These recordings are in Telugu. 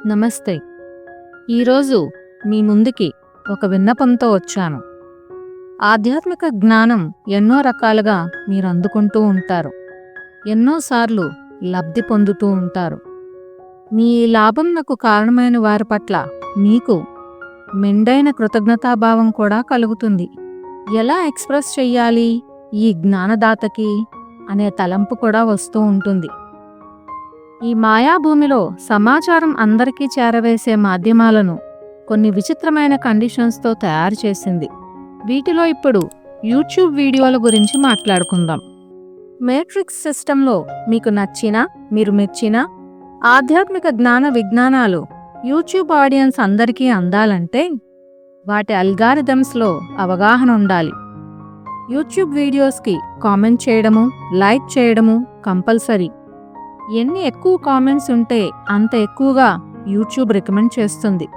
నమస్తే. ఈరోజు మీ ముందుకి ఒక విన్నపంతో వచ్చాను. ఆధ్యాత్మిక జ్ఞానం ఎన్నో రకాలుగా మీరు అందుకుంటూ ఉంటారు. ఎన్నోసార్లు లబ్ధి పొందుతూ ఉంటారు. మీ లాభంనకు కారణమైన వారి పట్ల మీకు మెండైన కృతజ్ఞతాభావం కూడా కలుగుతుంది. ఎలా ఎక్స్‌ప్రెస్ చెయ్యాలి ఈ జ్ఞానదాతకి అనే తలంపు కూడా వస్తూ ఉంటుంది. ఈ మాయాభూమిలో సమాచారం అందరికీ చేరవేసే మాధ్యమాలను కొన్ని విచిత్రమైన కండిషన్స్తో తయారు చేసింది. వీటిలో ఇప్పుడు యూట్యూబ్ వీడియోల గురించి మాట్లాడుకుందాం. మేట్రిక్స్ సిస్టంలో మీకు నచ్చిన, మీరు మెచ్చిన ఆధ్యాత్మిక జ్ఞాన విజ్ఞానాలు యూట్యూబ్ ఆడియన్స్ అందరికీ అందాలంటే వాటి అల్గారిథమ్స్లో అవగాహన ఉండాలి. యూట్యూబ్ వీడియోస్కి కామెంట్ చేయడము, లైక్ చేయడము కంపల్సరీ. ఎన్ని ఎక్కువ కామెంట్స్ ఉంటే అంత ఎక్కువగా యూట్యూబ్ రికమెండ్ చేస్తుంది.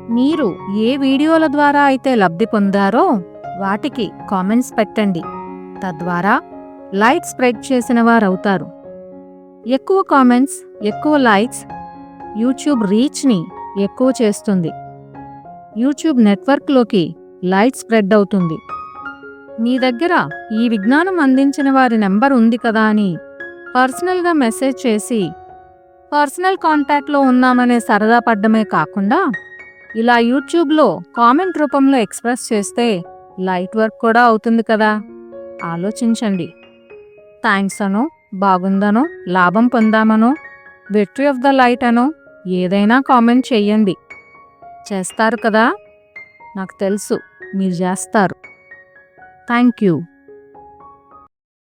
మీరు ఏ వీడియోల ద్వారా అయితే లబ్ధి పొందారో వాటికి కామెంట్స్ పెట్టండి. తద్వారా లైక్ స్ప్రెడ్ చేసిన వారవుతారు. ఎక్కువ కామెంట్స్, ఎక్కువ లైక్స్ యూట్యూబ్ రీచ్ని ఎక్కువ చేస్తుంది. యూట్యూబ్ నెట్వర్క్లోకి లైట్ స్ప్రెడ్ అవుతుంది. మీ దగ్గర ఈ విజ్ఞానం అందించిన వారి నెంబర్ ఉంది కదా అని పర్సనల్గా మెసేజ్ చేసి పర్సనల్ కాంటాక్ట్లో ఉన్నామనే సరదా పడ్డమే కాకుండా ఇలా యూట్యూబ్లో కామెంట్ రూపంలో ఎక్స్‌ప్రెస్ చేస్తే లైట్ వర్క్ కూడా అవుతుంది కదా. ఆలోచించండి. థ్యాంక్స్ అనో, బాగుందనో, లాభం పొందామనో, విక్టరీ ఆఫ్ ద లైట్ అనో ఏదైనా కామెంట్ చెయ్యండి. చేస్తారు కదా. నాకు తెలుసు మీరు చేస్తారు. Thank you.